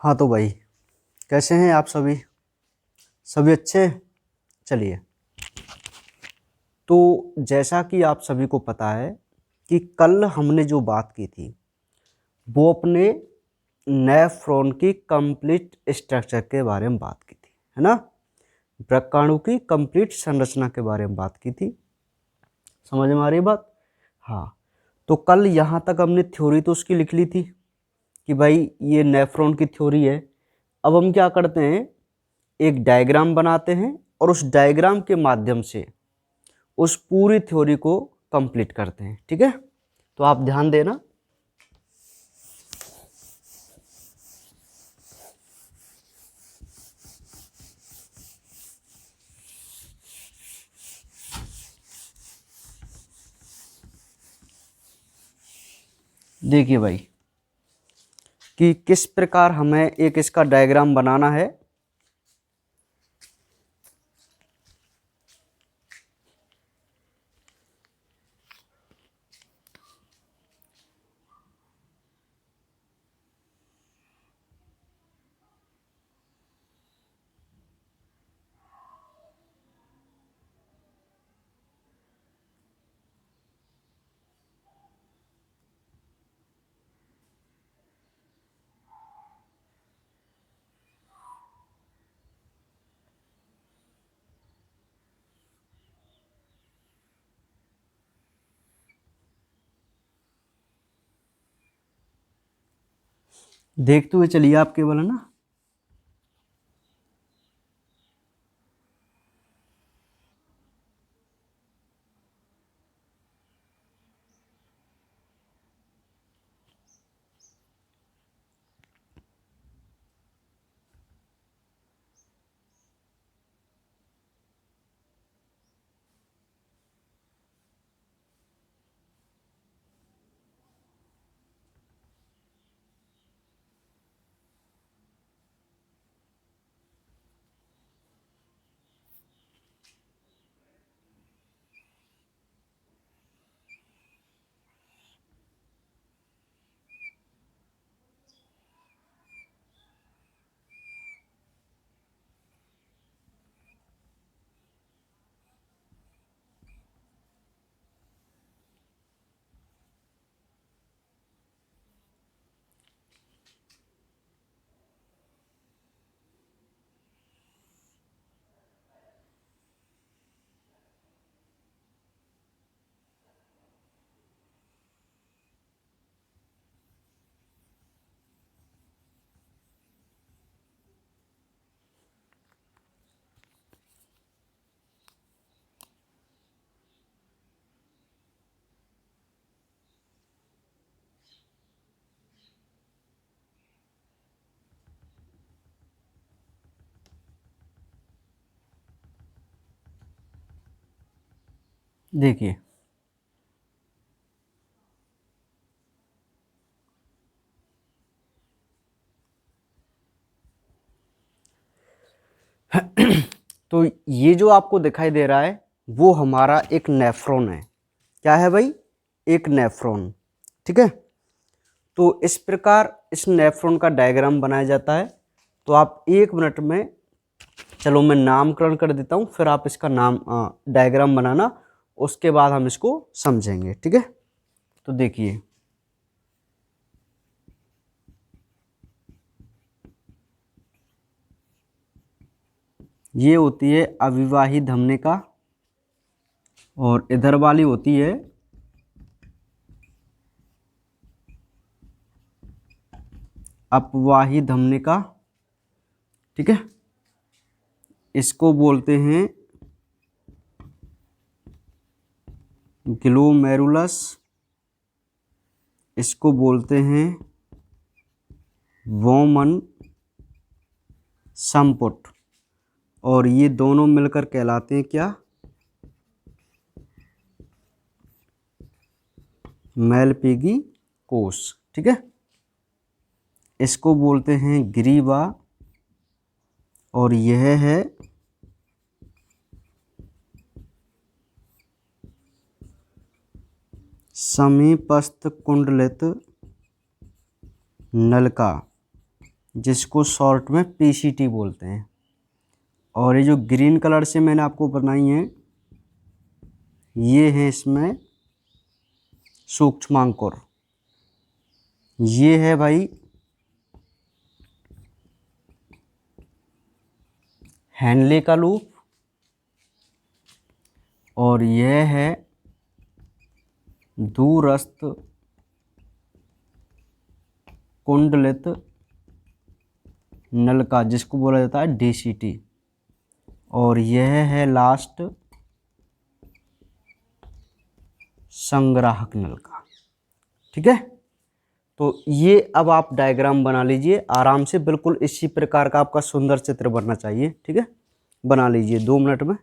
हाँ तो भाई, कैसे हैं आप सभी? सभी अच्छे? चलिए, तो जैसा कि आप सभी को पता है कि कल हमने जो बात की थी वो अपने नेफ्रॉन की कंप्लीट स्ट्रक्चर के बारे में बात की थी, है ना। वृक्काणु की कंप्लीट संरचना के बारे में बात की थी। समझ में आ रही बात? हाँ, तो कल यहाँ तक हमने थ्योरी तो उसकी लिख ली थी कि भाई ये नेफ्रॉन की थ्योरी है। अब हम क्या करते हैं, एक डायग्राम बनाते हैं और उस डायग्राम के माध्यम से उस पूरी थ्योरी को कंप्लीट करते हैं। ठीक है, तो आप ध्यान देना। देखिए भाई कि किस प्रकार हमें एक इसका डायग्राम बनाना है। देखते हुए चलिए आप केवल, है ना। देखिए तो ये जो आपको दिखाई दे रहा है वो हमारा एक नेफ्रॉन है। क्या है भाई? एक नेफ्रॉन। ठीक है, तो इस प्रकार इस नेफ्रॉन का डायग्राम बनाया जाता है। तो आप 1 मिनट में, चलो मैं नामकरण कर देता हूँ, फिर आप इसका नाम डायग्राम बनाना, उसके बाद हम इसको समझेंगे। ठीक है, तो देखिए ये होती है अविवाही धमनिका और इधर वाली होती है अपवाही धमनिका। ठीक है, इसको बोलते हैं ग्लोमेरुलस, इसको बोलते हैं वोमन संपुट, और ये दोनों मिलकर कहलाते हैं क्या? मैलपीगी कोष। ठीक है, इसको बोलते हैं ग्रीवा, और यह है समीपस्थ कुंडलित नलिका। जिसको शॉर्ट में पीसीटी बोलते हैं। और ये जो ग्रीन कलर से मैंने आपको बनाई है, ये है इसमें सूक्ष्मांकुर। ये है भाई हेनले का लूप, और यह है दूरस्थ कुंडलित नलका, जिसको बोला जाता है डीसीटी। और यह है लास्ट संग्राहक नलका। ठीक है, तो ये अब आप डायग्राम बना लीजिए आराम से, बिल्कुल इसी प्रकार का आपका सुंदर चित्र बनना चाहिए। ठीक है, बना लीजिए 2 मिनट में।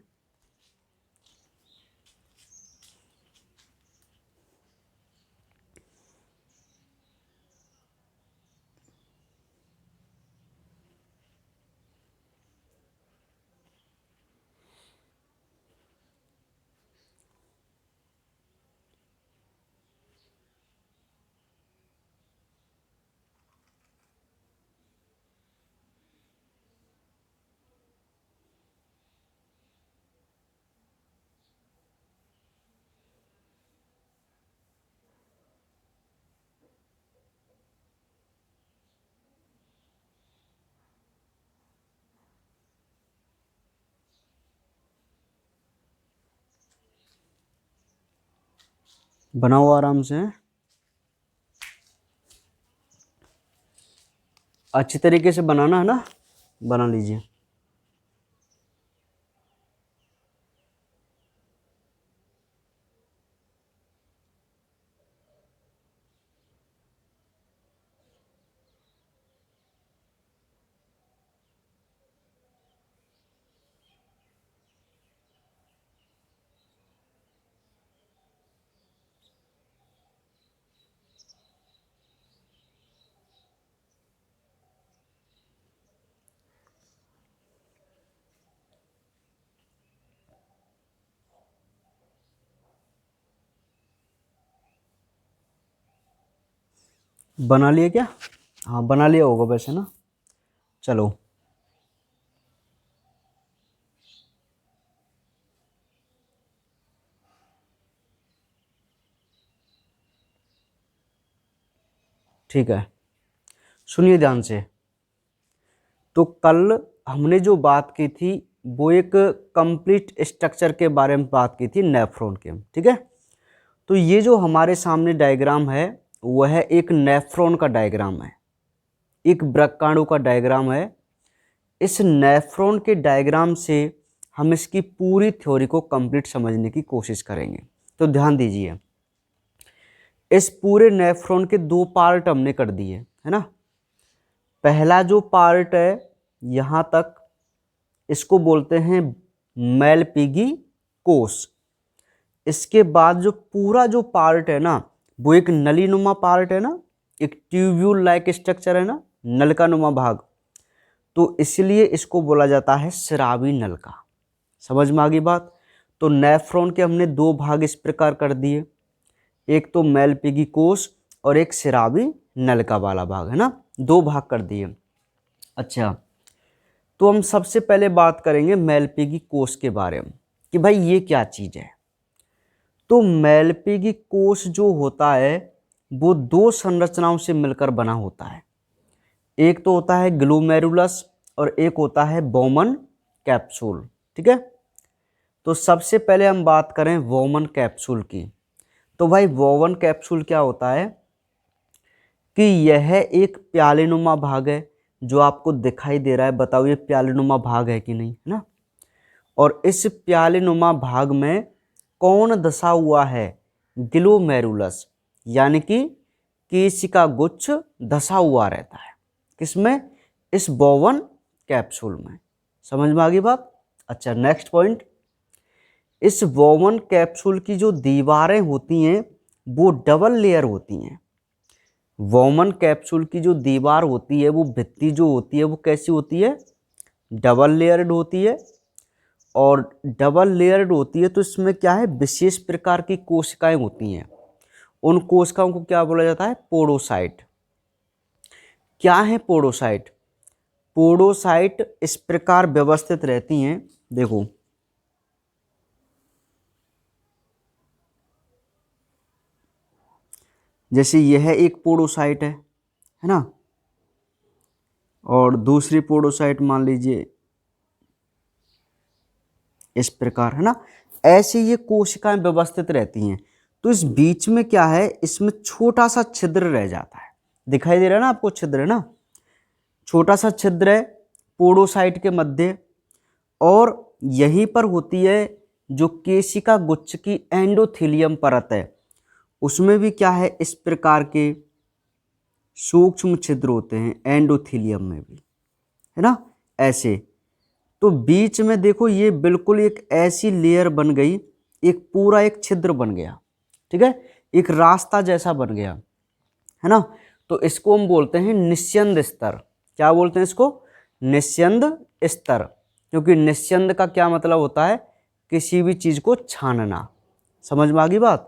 बनाओ आराम से, अच्छी तरीके से बनाना है ना, बना लीजिए। बना लिए क्या? हाँ बना लिया होगा वैसे ना। चलो ठीक है, सुनिए ध्यान से। तो कल हमने जो बात की थी वो एक कंप्लीट स्ट्रक्चर के बारे में बात की थी, नेफ्रॉन के। ठीक है, तो ये जो हमारे सामने डायग्राम है वह एक नेफ्रॉन का डायग्राम है, एक वृक्काणु का डायग्राम है। इस नेफ्रॉन के डायग्राम से हम इसकी पूरी थ्योरी को कंप्लीट समझने की कोशिश करेंगे। तो ध्यान दीजिए, इस पूरे नेफ्रॉन के 2 पार्ट हमने कर दिए है ना। पहला जो पार्ट है यहाँ तक, इसको बोलते हैं मैलपीगी कोश। इसके बाद जो पूरा जो पार्ट है ना वो एक नलीनुमा पार्ट है ना, एक ट्यूब्यूल लाइक स्ट्रक्चर है ना, नलका नुमा भाग। तो इसलिए इसको बोला जाता है स्रावी नलका। समझ में आ गई बात? तो नेफ्रॉन के हमने 2 भाग इस प्रकार कर दिए, एक तो मैलपीगी कोश और एक स्रावी नलका वाला भाग है ना, 2 भाग कर दिए। अच्छा, तो हम सबसे पहले बात करेंगे मैलपीगी कोश के बारे में कि भाई ये क्या चीज़ है। तो मैलपीगी कोश जो होता है वो 2 संरचनाओं से मिलकर बना होता है, एक तो होता है ग्लोमेरुलस और एक होता है बोमन कैप्सूल। ठीक है, तो सबसे पहले हम बात करें वोमन कैप्सूल की। तो भाई वोमन कैप्सूल क्या होता है कि यह एक प्यालेनुमा भाग है जो आपको दिखाई दे रहा है। बताओ ये प्यालेनुमा भाग है कि नहीं, है ना। और इस प्यालेनुमा भाग में कौन धसा हुआ है? ग्लोमेरुलस, यानी कि केशिका गुच्छ धसा हुआ रहता है। किसमें? इस बोवन कैप्सूल में। समझ में आ गई बात? अच्छा, नेक्स्ट पॉइंट, इस बोवन कैप्सूल की जो दीवारें होती हैं वो डबल लेयर होती हैं। वोमन कैप्सूल की जो दीवार होती है, वो भित्ति जो होती है वो कैसी होती है? डबल लेयर्ड होती है। और डबल लेयर्ड होती है तो इसमें क्या है, विशेष प्रकार की कोशिकाएं होती हैं। उन कोशिकाओं को क्या बोला जाता है? पोडोसाइट। क्या है पोडोसाइट? पोडोसाइट इस प्रकार व्यवस्थित रहती हैं, देखो जैसे यह एक पोडोसाइट है ना, और दूसरी पोडोसाइट मान लीजिए इस प्रकार, है ना। ऐसे ये कोशिकाएं व्यवस्थित रहती हैं। तो इस बीच में क्या है, इसमें छोटा सा छिद्र रह जाता है, दिखाई दे रहा है ना आपको, छिद्र है ना, छोटा सा छिद्र है पोडोसाइट के मध्य, और यहीं पर होती है जो केशिका गुच्छ की एंडोथेलियम परत है, उसमें भी क्या है, इस प्रकार के सूक्ष्म छिद्र होते हैं एंडोथेलियम में भी, है ना, ऐसे। तो बीच में देखो ये बिल्कुल एक ऐसी लेयर बन गई, एक पूरा एक छिद्र बन गया, ठीक है, एक रास्ता जैसा बन गया, है ना। तो इसको हम बोलते हैं निस्यंद स्तर। क्या बोलते हैं इसको? निस्यंद स्तर। क्योंकि निस्यंद का क्या मतलब होता है, किसी भी चीज को छानना। समझ में आ गई बात।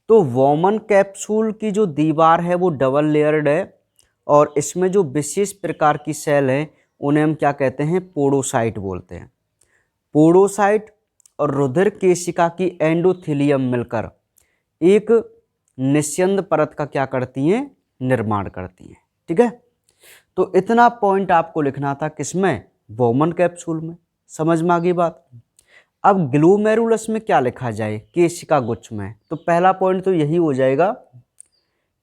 तो वॉमन कैप्सूल की जो दीवार है वो डबल लेयर्ड है, और इसमें जो विशेष प्रकार की सेल है उन्हें हम क्या कहते हैं, पोडोसाइट बोलते हैं। पोडोसाइट और रुधिर केशिका की एंडोथेलियम मिलकर एक निस्यंद परत का क्या करती हैं, निर्माण करती हैं, ठीक है। तो इतना पॉइंट आपको लिखना था किसमें, वॉमन कैप्सूल में। समझ में आ गई बात। अब ग्लोमेरुलस में क्या लिखा जाए, केशिका गुच्छ में, तो पहला पॉइंट तो यही हो जाएगा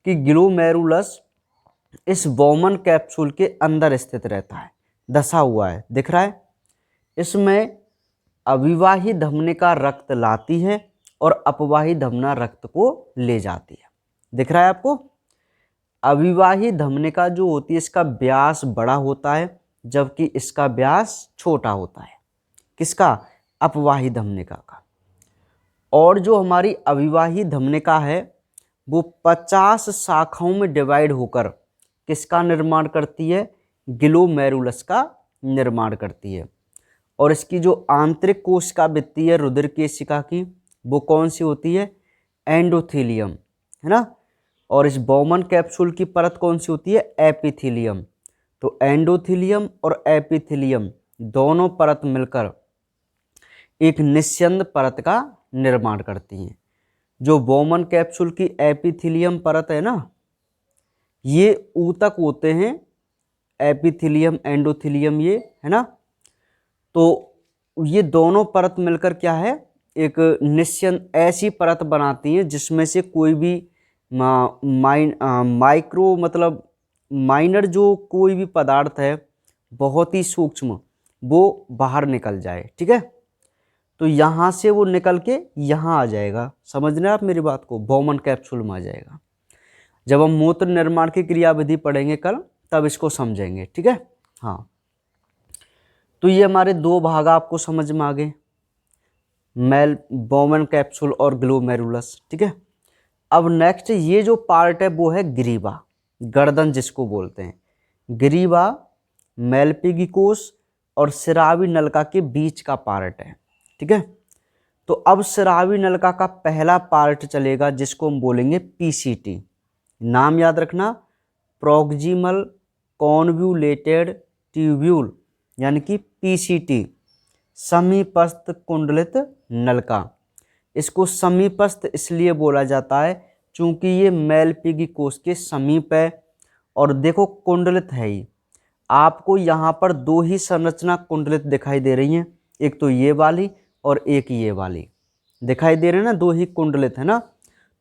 कि ग्लोमेरुलस इस वॉमन कैप्सूल के अंदर स्थित रहता है, धसा हुआ है, दिख रहा है। इसमें अविवाही धमनिका रक्त लाती है और अपवाही धमना रक्त को ले जाती है, दिख रहा है आपको। अविवाही धमनिका जो होती है इसका व्यास बड़ा होता है, जबकि इसका व्यास छोटा होता है, किसका, अपवाही धमनिका का। और जो हमारी अविवाही धमनिका है वो 50 शाखाओं में डिवाइड होकर किसका निर्माण करती है, ग्लोमेरुलस का निर्माण करती है। और इसकी जो आंतरिक कोशिका भित्ति है रुधिर केशिका की, वो कौन सी होती है, एंडोथेलियम, है ना। और इस वॉमन कैप्सूल की परत कौन सी होती है, एपिथेलियम। तो एंडोथेलियम और एपिथेलियम दोनों परत मिलकर एक निस्यंद परत का निर्माण करती हैं। जो वॉमन कैप्सूल की एपिथेलियम परत है ना, ये ऊतक होते हैं, एपिथेलियम एंडोथेलियम, ये है ना। तो ये दोनों परत मिलकर क्या है, एक निस्यंद ऐसी परत बनाती हैं जिसमें से कोई भी माइक्रो मतलब माइनर जो कोई भी पदार्थ है बहुत ही सूक्ष्म, वो बाहर निकल जाए, ठीक है। तो यहाँ से वो निकल के यहाँ आ जाएगा, समझ रहे हैं आप मेरी बात को, वॉमन कैप्सूल में आ जाएगा। जब हम मूत्र निर्माण की क्रियाविधि पढ़ेंगे कल, तब इसको समझेंगे, ठीक है। हाँ, तो ये हमारे दो भाग आपको समझ में आ गए, वॉमन कैप्सूल और ग्लोमेरुलस, ठीक है। अब नेक्स्ट ये जो पार्ट है वो है ग्रीवा, गर्दन जिसको बोलते हैं। ग्रीवा मेलपिगी कोश और स्रावी नलिका के बीच का पार्ट है, ठीक है। तो अब स्रावी नलिका का पहला पार्ट चलेगा जिसको हम बोलेंगे पीसीटी। नाम याद रखना, प्रॉक्सिमल कॉन्वुलेटेड ट्यूब्यूल, यानी कि पीसीटी, समीपस्थ कुंडलित नलिका। इसको समीपस्थ इसलिए बोला जाता है क्योंकि ये मेलपिगी कोश के समीप है, और देखो कुंडलित है ही। आपको यहाँ पर दो ही संरचना कुंडलित दिखाई दे रही हैं, एक तो ये वाली और एक ये वाली दिखाई दे रही है ना, दो ही कुंडलित है ना।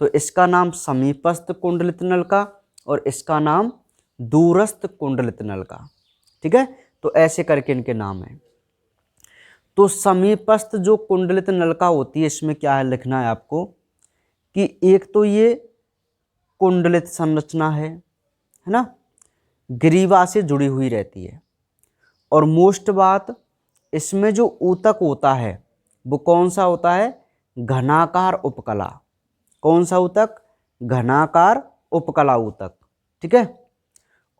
तो इसका नाम समीपस्थ कुंडलित नलिका और इसका नाम दूरस्थ कुंडलित नलिका, ठीक है। तो ऐसे करके इनके नाम है। तो समीपस्थ जो कुंडलित नलिका होती है, इसमें क्या है लिखना है आपको कि एक तो ये कुंडलित संरचना है ना, ग्रीवा से जुड़ी हुई रहती है। और मोस्ट बात, इसमें जो ऊतक होता है वो कौन सा होता है, घनाकार उपकला। कौन सा ऊतक, घनाकार उपकला ऊतक, ठीक है।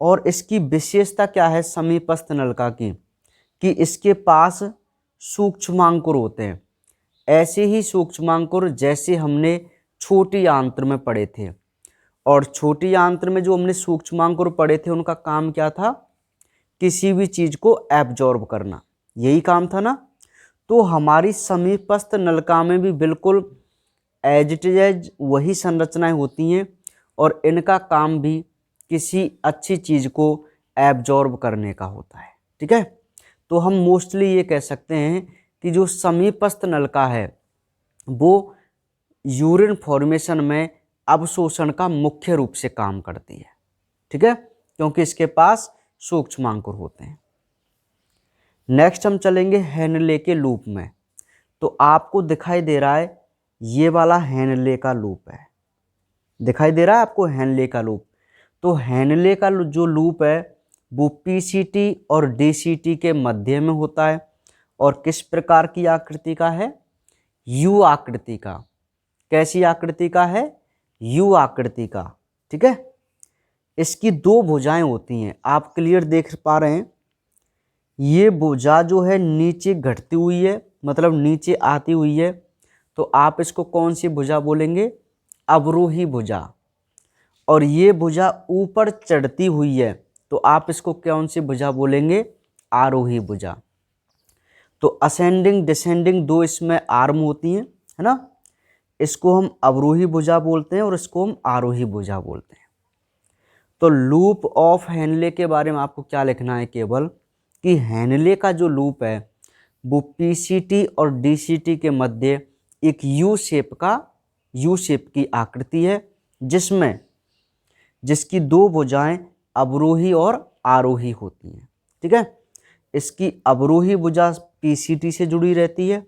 और इसकी विशेषता क्या है समीपस्थ नलिका की, कि इसके पास सूक्ष्मांकुर होते हैं, ऐसे ही सूक्ष्मांकुर जैसे हमने छोटी आंत्र में पढ़े थे। और छोटी आंत्र में जो हमने सूक्ष्मांकुर पढ़े थे उनका काम क्या था, किसी भी चीज़ को एब्जॉर्ब करना, यही काम था ना। तो हमारी समीपस्थ नलिका में भी बिल्कुल एज इट इज वही संरचनाएं होती हैं और इनका काम भी किसी अच्छी चीज़ को एब्जॉर्ब करने का होता है। ठीक है, तो हम मोस्टली ये कह सकते हैं कि जो समीपस्थ नलिका है वो यूरिन फॉर्मेशन में अवशोषण का मुख्य रूप से काम करती है। ठीक है, क्योंकि इसके पास सूक्ष्मांकुर होते हैं। नेक्स्ट हम चलेंगे हेनले के लूप में। तो आपको दिखाई दे रहा है ये वाला हेनले का लूप है, दिखाई दे रहा है आपको हेनले का लूप। तो हेनले का जो लूप है वो पीसीटी और डीसीटी के मध्य में होता है और किस प्रकार की आकृति का है, यू आकृति का। कैसी आकृति का है, यू आकृति का। ठीक है, इसकी दो भुजाएं होती हैं, आप क्लियर देख पा रहे हैं। ये भुजा जो है नीचे घटती हुई है, मतलब नीचे आती हुई है, तो आप इसको कौन सी भुजा बोलेंगे, अवरोही भुजा। और ये भुजा ऊपर चढ़ती हुई है तो आप इसको कौन सी भुजा बोलेंगे, आरोही भुजा। तो असेंडिंग डिसेंडिंग दो इसमें आर्म होती हैं, है ना। इसको हम अवरोही भुजा बोलते हैं और इसको हम आरोही भुजा बोलते हैं। तो लूप ऑफ हेनले के बारे में आपको क्या लिखना है, केवल कि हेनले का जो लूप है वो पीसीटी और डीसीटी के मध्य एक यू शेप की आकृति है, जिसकी दो भुजाएं अवरोही और आरोही होती हैं। ठीक है, इसकी अवरोही भुजा पीसीटी से जुड़ी रहती है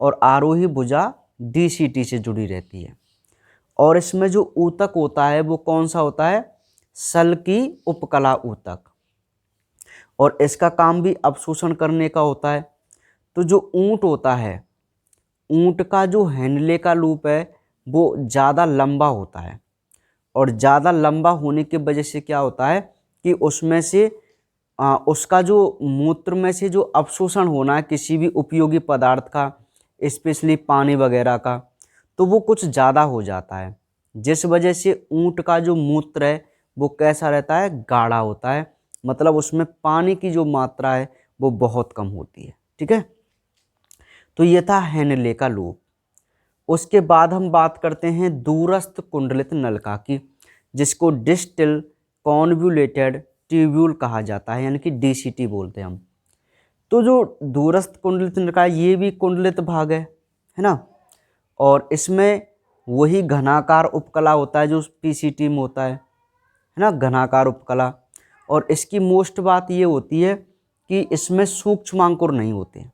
और आरोही भुजा डीसीटी से जुड़ी रहती है। और इसमें जो ऊतक होता है वो कौन सा होता है, सल की उपकला ऊतक, और इसका काम भी अवशोषण करने का होता है। तो जो ऊंट होता है, ऊंट का जो हेनले का लूप है वो ज़्यादा लंबा होता है और ज़्यादा लंबा होने की वजह से क्या होता है कि उसमें से उसका जो मूत्र में से जो अवशोषण होना है किसी भी उपयोगी पदार्थ का, स्पेशली पानी वगैरह का, तो वो कुछ ज़्यादा हो जाता है, जिस वजह से ऊंट का जो मूत्र है वो कैसा रहता है, गाढ़ा होता है, मतलब उसमें पानी की जो मात्रा है वो बहुत कम होती है। ठीक है, तो ये था हेनले का लूप। उसके बाद हम बात करते हैं दूरस्थ कुंडलित नलिका की, जिसको डिस्टल कॉन्वोल्यूटेड ट्यूब्यूल कहा जाता है, यानी कि डीसीटी बोलते हैं हम। तो जो दूरस्थ कुंडलित नलिका ये भी कुंडलित भाग है ना, और इसमें वही घनाकार उपकला होता है जो पीसीटी में होता है ना, घनाकार उपकला। और इसकी मोस्ट बात ये होती है कि इसमें सूक्ष्मांकुर नहीं होते,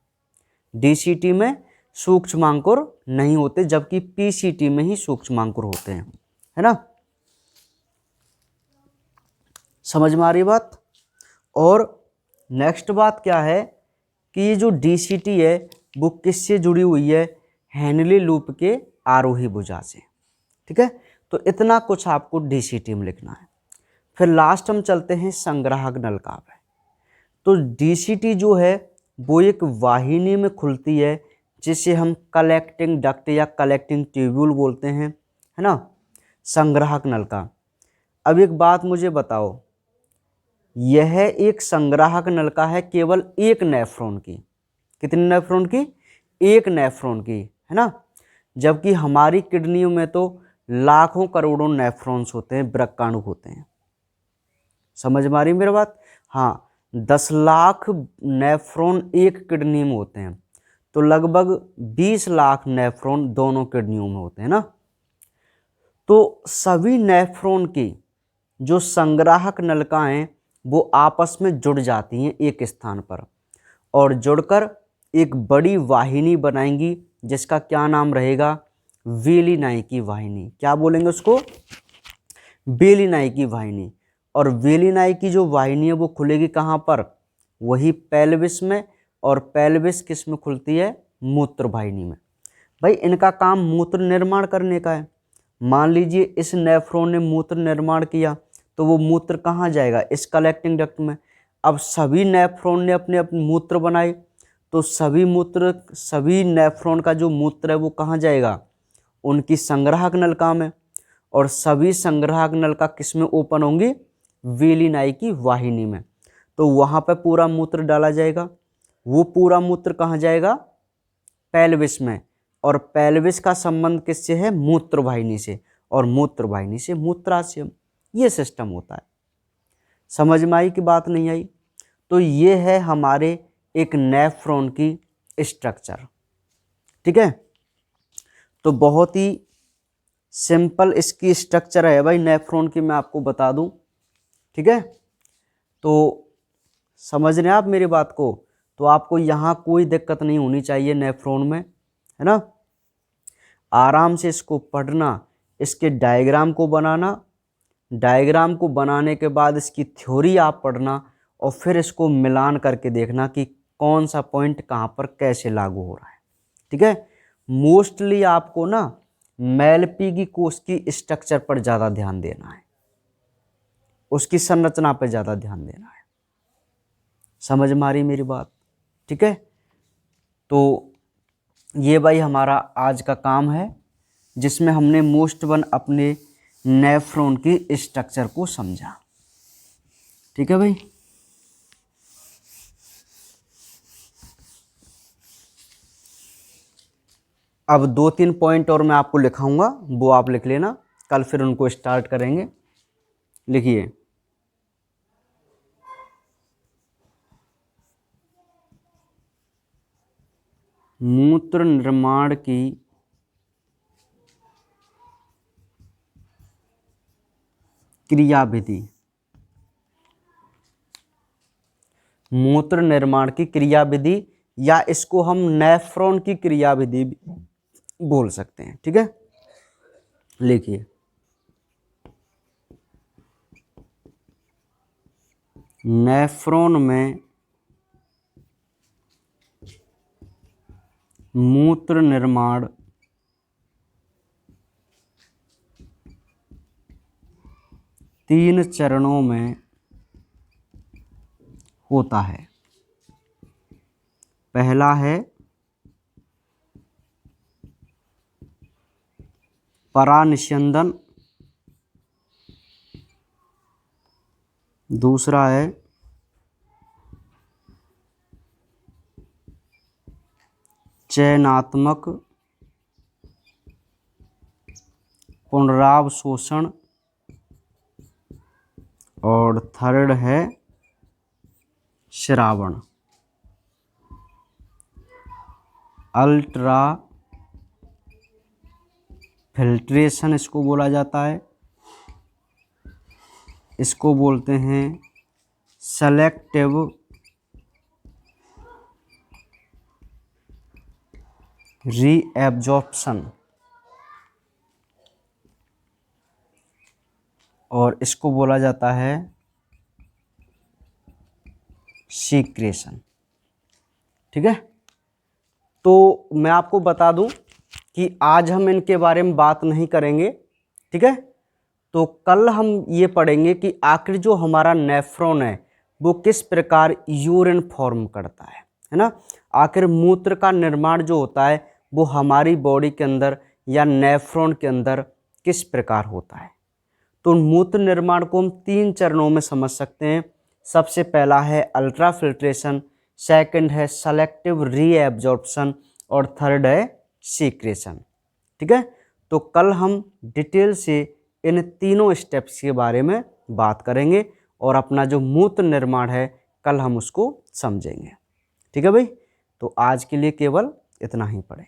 डीसीटी में सूक्ष्मांकुर नहीं होते, जबकि पीसीटी में ही सूक्ष्मांकुर होते हैं, है ना। समझ में आ रही बात। और नेक्स्ट बात क्या है कि ये जो डीसीटी है वो किससे जुड़ी हुई है, हेनले लूप के आरोही भुजा से। ठीक है, तो इतना कुछ आपको डीसीटी में लिखना है। फिर लास्ट हम चलते हैं संग्राहक नलिका पे। तो डीसीटी जो है वो एक वाहिनी में खुलती है जिसे हम कलेक्टिंग डक्ट या कलेक्टिंग ट्यूब्यूल बोलते हैं, है ना। संग्राहक नलिका, अब एक बात मुझे बताओ, यह एक संग्राहक नलिका है केवल एक नेफ्रॉन की। कितने नेफ्रॉन की, एक नेफ्रॉन की, है ना। जबकि हमारी किडनियों में तो लाखों करोड़ों नेफ्रॉन्स होते हैं, वृक्काणु होते हैं। समझ में आ रही मेरी बात। हाँ, 10 लाख नेफ्रॉन एक किडनी में होते हैं, तो लगभग 20 लाख नेफ्रॉन दोनों किडनियों में होते हैं ना। तो सभी नेफ्रॉन की जो संग्राहक नलिकाएं वो आपस में जुड़ जाती हैं एक स्थान पर, और जुड़कर एक बड़ी वाहिनी बनाएंगी जिसका क्या नाम रहेगा, वेलिनाई की वाहिनी। क्या बोलेंगे उसको, वेलिनाई की वाहिनी। और वेलिनाई की जो वाहिनी है वो खुलेगी कहाँ पर, वही पेल्विस में, और पेल्विस किस में खुलती है, मूत्र वाहिनी में। भाई इनका काम मूत्र निर्माण करने का है। मान लीजिए इस नेफ्रॉन ने मूत्र निर्माण किया तो वो मूत्र कहाँ जाएगा, इस कलेक्टिंग डक्ट में। अब सभी नेफ्रॉन ने अपने अपने मूत्र बनाए तो सभी नेफ्रॉन का जो मूत्र है वो कहाँ जाएगा, उनकी संग्राहक नलिका में। और सभी संग्राहक नलिका किस में ओपन होंगी, वेलिनाई की वाहिनी में। तो वहाँ पे पूरा मूत्र डाला जाएगा। वो पूरा मूत्र कहाँ जाएगा? पेल्विस में। और पेल्विस का संबंध किससे है? मूत्रवाहिनी से। और मूत्रवाहिनी से मूत्राशय। ये सिस्टम होता है। समझ में आई कि बात नहीं आई? तो ये है हमारे एक नेफ्रॉन की स्ट्रक्चर। ठीक है, तो बहुत ही सिंपल इसकी स्ट्रक्चर है भाई नेफ्रॉन की, मैं आपको बता दूं। ठीक है, तो समझ रहे हैं आप मेरी बात को? तो आपको यहाँ कोई दिक्कत नहीं होनी चाहिए नेफ्रॉन में, है ना। आराम से इसको पढ़ना, इसके डायग्राम को बनाना, डायग्राम को बनाने के बाद इसकी थ्योरी आप पढ़ना, और फिर इसको मिलान करके देखना कि कौन सा पॉइंट कहाँ पर कैसे लागू हो रहा है। ठीक है, मोस्टली आपको ना मैलपीगी कोश की स्ट्रक्चर पर ज़्यादा ध्यान देना है, उसकी संरचना पर ज़्यादा ध्यान देना है। समझ में आ रही मेरी बात? ठीक है, तो ये भाई हमारा आज का काम है, जिसमें हमने मोस्ट वन अपने नेफ्रॉन की स्ट्रक्चर को समझा। ठीक है भाई, अब 2-3 पॉइंट और मैं आपको लिखाऊंगा, वो आप लिख लेना, कल फिर उनको स्टार्ट करेंगे। लिखिए, मूत्र निर्माण की क्रियाविधि। मूत्र निर्माण की क्रियाविधि, या इसको हम नेफ्रॉन की क्रियाविधि भी बोल सकते हैं। ठीक है, लिखिए, नेफ्रॉन में मूत्र निर्माण तीन चरणों में होता है। पहला है परानिस्यंदन, दूसरा है चयनात्मक पुनरावशोषण, और थर्ड है श्रावण। अल्ट्रा फिल्ट्रेशन इसको बोला जाता है, इसको बोलते हैं सेलेक्टिव रीएब्जॉर्प्शन, और इसको बोला जाता है सीक्रेशन। ठीक है, तो मैं आपको बता दूं कि आज हम इनके बारे में बात नहीं करेंगे। ठीक है, तो कल हम ये पढ़ेंगे कि आखिर जो हमारा नेफ्रॉन है वो किस प्रकार यूरिन फॉर्म करता है ना। आखिर मूत्र का निर्माण जो होता है वो हमारी बॉडी के अंदर या नेफ्रॉन के अंदर किस प्रकार होता है। तो मूत्र निर्माण को हम 3 चरणों में समझ सकते हैं। सबसे पहला है अल्ट्रा फिल्ट्रेशन, सेकंड है सेलेक्टिव रीएब्जॉर्प्शन, और थर्ड है सीक्रेशन। ठीक है, तो कल हम डिटेल से इन तीनों स्टेप्स के बारे में बात करेंगे, और अपना जो मूत्र निर्माण है कल हम उसको समझेंगे। ठीक है भाई, तो आज के लिए केवल इतना ही पढ़ें।